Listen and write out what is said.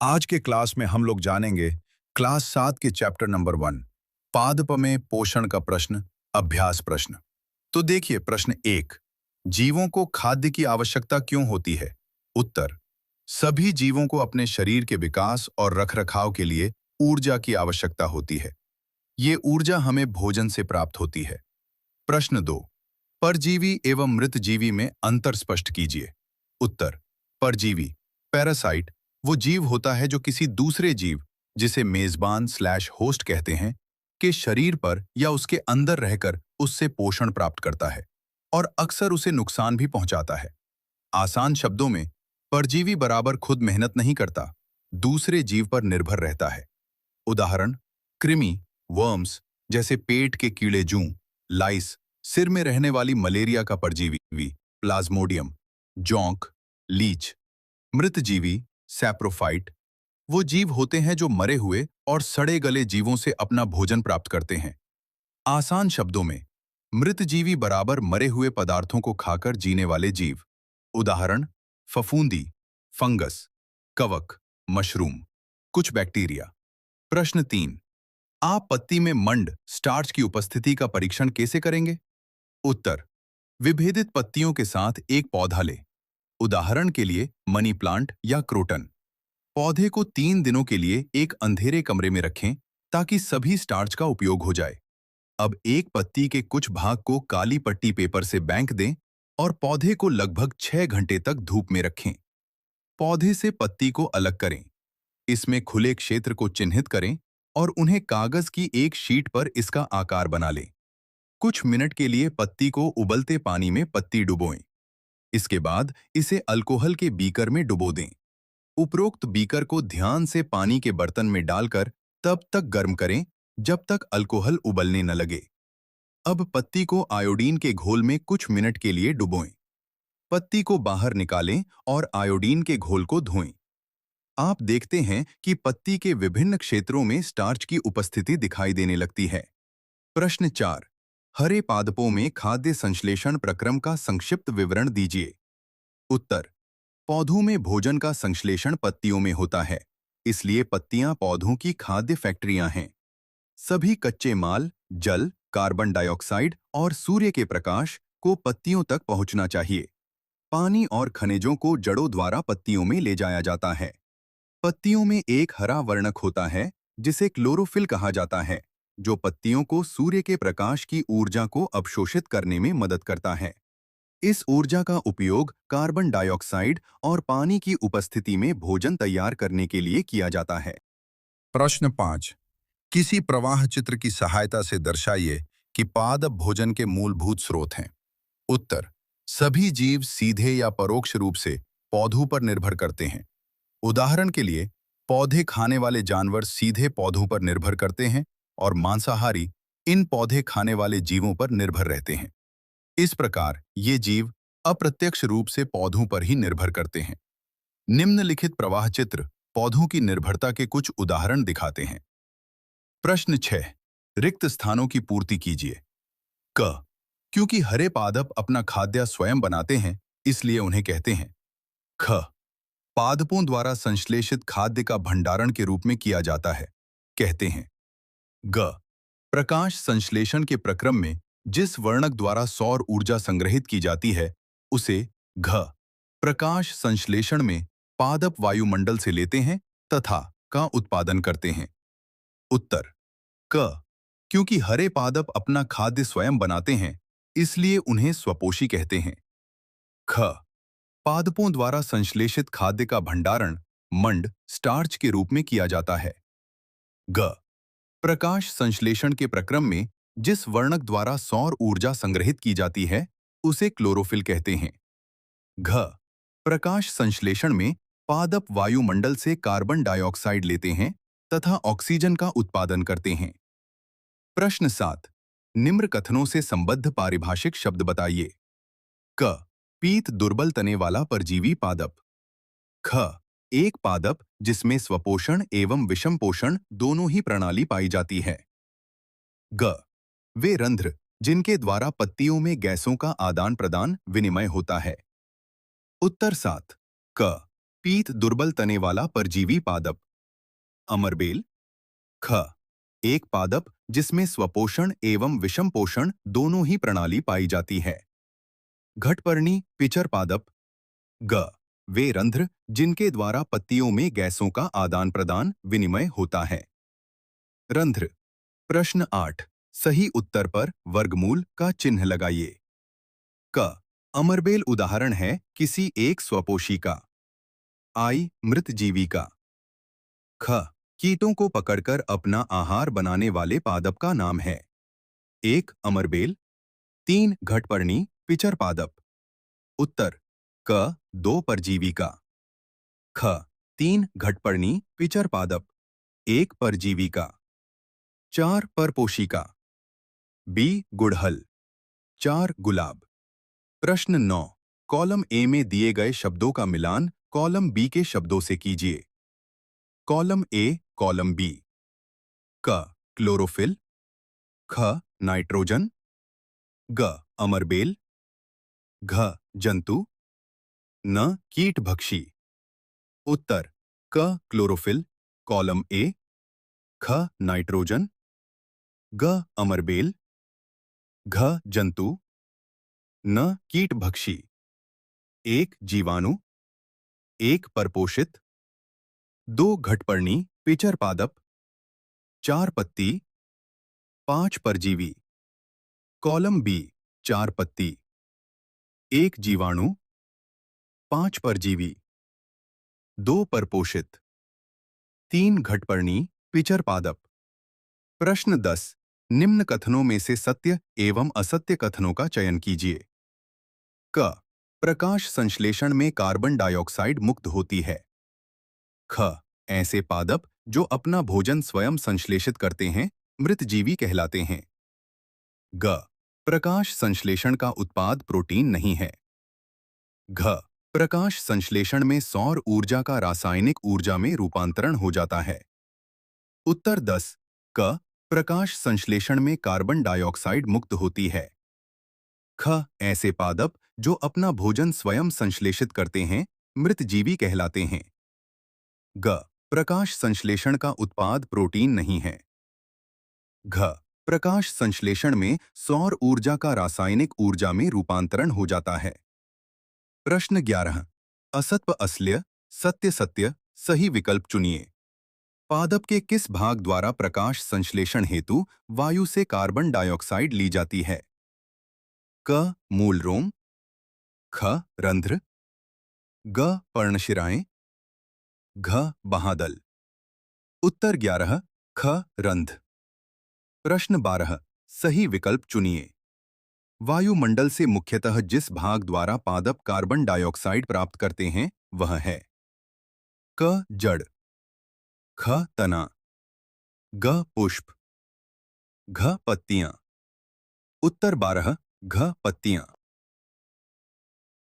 आज के क्लास में हम लोग जानेंगे क्लास 7 के चैप्टर नंबर 1 पादप में पोषण का प्रश्न अभ्यास प्रश्न। तो देखिए प्रश्न 1। जीवों को खाद्य की आवश्यकता क्यों होती है? उत्तर। सभी जीवों को अपने शरीर के विकास और रखरखाव के लिए ऊर्जा की आवश्यकता होती है। ये ऊर्जा हमें भोजन से प्राप्त होती है। प्रश्न 2। परजीवी एवं मृत जीवी में अंतर स्पष्ट कीजिए। उत्तर। परजीवी पैरासाइट वो जीव होता है जो किसी दूसरे जीव, जिसे मेजबान स्लैश होस्ट कहते हैं, के शरीर पर या उसके अंदर रहकर उससे पोषण प्राप्त करता है और अक्सर उसे नुकसान भी पहुंचाता है। आसान शब्दों में, परजीवी बराबर खुद मेहनत नहीं करता, दूसरे जीव पर निर्भर रहता है। उदाहरण, कृमि, वर्म्स जैसे पेट के कीड़े जूं, लाइस, सिर में रहने वाली मलेरिया का परजीवी प्लाज्मोडियम, जोंक, लीच। मृत जीवी सैप्रोफाइट वो जीव होते हैं जो मरे हुए और सड़े गले जीवों से अपना भोजन प्राप्त करते हैं। आसान शब्दों में, मृत जीवी बराबर मरे हुए पदार्थों को खाकर जीने वाले जीव। उदाहरण, फफूंदी, फंगस, कवक, मशरूम, कुछ बैक्टीरिया। प्रश्न 3। आप पत्ती में मंड स्टार्च की उपस्थिति का परीक्षण कैसे करेंगे? उत्तर। विभेदित पत्तियों के साथ एक पौधा लें। उदाहरण के लिए मनी प्लांट या क्रोटन। पौधे को 3 दिनों के लिए एक अंधेरे कमरे में रखें ताकि सभी स्टार्च का उपयोग हो जाए। अब एक पत्ती के कुछ भाग को काली पट्टी पेपर से बैंक दें और पौधे को लगभग 6 घंटे तक धूप में रखें। पौधे से पत्ती को अलग करें। इसमें खुले क्षेत्र को चिन्हित करें और उन्हें कागज की एक शीट पर इसका आकार बना लें। कुछ मिनट के लिए पत्ती को उबलते पानी में पत्ती डुबोएं। इसके बाद इसे अल्कोहल के बीकर में डुबो दें। उपरोक्त बीकर को ध्यान से पानी के बर्तन में डालकर तब तक गर्म करें जब तक अल्कोहल उबलने न लगे। अब पत्ती को आयोडीन के घोल में कुछ मिनट के लिए डुबोएं। पत्ती को बाहर निकालें और आयोडीन के घोल को धोएं। आप देखते हैं कि पत्ती के विभिन्न क्षेत्रों में स्टार्च की उपस्थिति दिखाई देने लगती है। प्रश्न 4। हरे पादपों में खाद्य संश्लेषण प्रक्रम का संक्षिप्त विवरण दीजिए। उत्तर। पौधों में भोजन का संश्लेषण पत्तियों में होता है, इसलिए पत्तियां पौधों की खाद्य फैक्ट्रियां हैं। सभी कच्चे माल, जल, कार्बन डाइऑक्साइड और सूर्य के प्रकाश को पत्तियों तक पहुंचना चाहिए। पानी और खनिजों को जड़ों द्वारा पत्तियों में ले जाया जाता है। पत्तियों में एक हरा वर्णक होता है जिसे क्लोरोफिल कहा जाता है, जो पत्तियों को सूर्य के प्रकाश की ऊर्जा को अवशोषित करने में मदद करता है। इस ऊर्जा का उपयोग कार्बन डाइऑक्साइड और पानी की उपस्थिति में भोजन तैयार करने के लिए किया जाता है। प्रश्न 5। किसी प्रवाह चित्र की सहायता से दर्शाइए कि पादप भोजन के मूलभूत स्रोत हैं। उत्तर। सभी जीव सीधे या परोक्ष रूप से पौधों पर निर्भर करते हैं। उदाहरण के लिए, पौधे खाने वाले जानवर सीधे पौधों पर निर्भर करते हैं और मांसाहारी इन पौधे खाने वाले जीवों पर निर्भर रहते हैं। इस प्रकार ये जीव अप्रत्यक्ष रूप से पौधों पर ही निर्भर करते हैं। निम्नलिखित प्रवाह चित्र पौधों की निर्भरता के कुछ उदाहरण दिखाते हैं। प्रश्न 6। रिक्त स्थानों की पूर्ति कीजिए। क। क्योंकि हरे पादप अपना खाद्य स्वयं बनाते हैं, इसलिए उन्हें कहते हैं। ख। पादपों द्वारा संश्लेषित खाद्य का भंडारण के रूप में किया जाता है, कहते हैं। ग। प्रकाश संश्लेषण के प्रक्रम में जिस वर्णक द्वारा सौर ऊर्जा संग्रहित की जाती है, उसे घ। प्रकाश संश्लेषण में पादप वायुमंडल से लेते हैं तथा का उत्पादन करते हैं। उत्तर। क। क्योंकि हरे पादप अपना खाद्य स्वयं बनाते हैं, इसलिए उन्हें स्वपोषी कहते हैं। ख। पादपों द्वारा संश्लेषित खाद्य का भंडारण मंड स्टार्च के रूप में किया जाता है। ग। प्रकाश संश्लेषण के प्रक्रम में जिस वर्णक द्वारा सौर ऊर्जा संग्रहित की जाती है, उसे क्लोरोफिल कहते हैं। घ। प्रकाश संश्लेषण में पादप वायुमंडल से कार्बन डाइऑक्साइड लेते हैं तथा ऑक्सीजन का उत्पादन करते हैं। प्रश्न 7। निम्न कथनों से संबद्ध पारिभाषिक शब्द बताइए। क। पीत दुर्बल तने वाला परजीवी पादप। ख। एक पादप जिसमें स्वपोषण एवं विषम पोषण दोनों ही प्रणाली पाई जाती है। ग। वे रंध्र जिनके द्वारा पत्तियों में गैसों का आदान प्रदान विनिमय होता है। उत्तर 7। क। पीत दुर्बल तने वाला परजीवी पादप। अमरबेल। ख, एक पादप जिसमें स्वपोषण एवं विषम पोषण दोनों ही प्रणाली पाई जाती है। घटपर्णी पिचर पादप। ग, वे रंध्र जिनके द्वारा पत्तियों में गैसों का आदान प्रदान विनिमय होता है। रंध्र। प्रश्न 8, सही उत्तर पर वर्गमूल का चिन्ह लगाइए। क, अमरबेल उदाहरण है किसी एक स्वपोषी का। आई, मृत जीवी का। ख, कीटों को पकड़कर अपना आहार बनाने वाले पादप का नाम है। 1 अमरबेल, 3 घटपर्णी पिचर पादप। उत्तर क, 2 परजीवी का। ख, 3 घटपर्णी पिचर पादप, 1 परजीवी का। 4 परपोषी का। बी, गुड़हल। 4 गुलाब। प्रश्न 9, कॉलम ए में दिए गए शब्दों का मिलान कॉलम बी के शब्दों से कीजिए। Column A, column B. क, क्लोरोफिल। ख, नाइट्रोजन। ग, अमरबेल। घ, जंतु। न, कीटभक्षी। उत्तर क, क्लोरोफिल, कॉलम ए। ख, नाइट्रोजन। ग, अमरबेल। घ, जंतु। न, कीटभक्षी। 1 जीवाणु। 1 परपोषित। 2 घटपर्णी पिचर पादप। 4 पत्ती। 5 परजीवी। कॉलम बी, 4 पत्ती। 1 जीवाणु। 5 परजीवी। 2 परपोषित। 3 घटपर्णी पिचर पादप। प्रश्न 10, निम्न कथनों में से सत्य एवं असत्य कथनों का चयन कीजिए। क, प्रकाश संश्लेषण में कार्बन डाइऑक्साइड मुक्त होती है। ख, ऐसे पादप जो अपना भोजन स्वयं संश्लेषित करते हैं मृतजीवी कहलाते हैं। ग, प्रकाश संश्लेषण का उत्पाद प्रोटीन नहीं है। घ, प्रकाश संश्लेषण में सौर ऊर्जा का रासायनिक ऊर्जा में रूपांतरण हो जाता है। उत्तर 10, क, प्रकाश संश्लेषण में कार्बन डाइऑक्साइड मुक्त होती है। ख, ऐसे पादप जो अपना भोजन स्वयं संश्लेषित करते हैं मृतजीवी कहलाते हैं। ग, प्रकाश संश्लेषण का उत्पाद प्रोटीन नहीं है। घ, प्रकाश संश्लेषण में सौर ऊर्जा का रासायनिक ऊर्जा में रूपांतरण हो जाता है। प्रश्न 11, असत्य असत्य, सत्य सत्य, सही विकल्प चुनिए। पादप के किस भाग द्वारा प्रकाश संश्लेषण हेतु वायु से कार्बन डाइऑक्साइड ली जाती है? क, मूल रोम। ख, रंध्र। ग, पर्णशिराएं। घ, बाह्यदल। उत्तर 11, ख, रंध्र। प्रश्न 12, सही विकल्प चुनिए। वायुमंडल से मुख्यतः जिस भाग द्वारा पादप कार्बन डाइऑक्साइड प्राप्त करते हैं वह है। क, जड़। ख, तना। ग, पुष्प। घ, पत्तियां। उत्तर 12, घ, पत्तियां।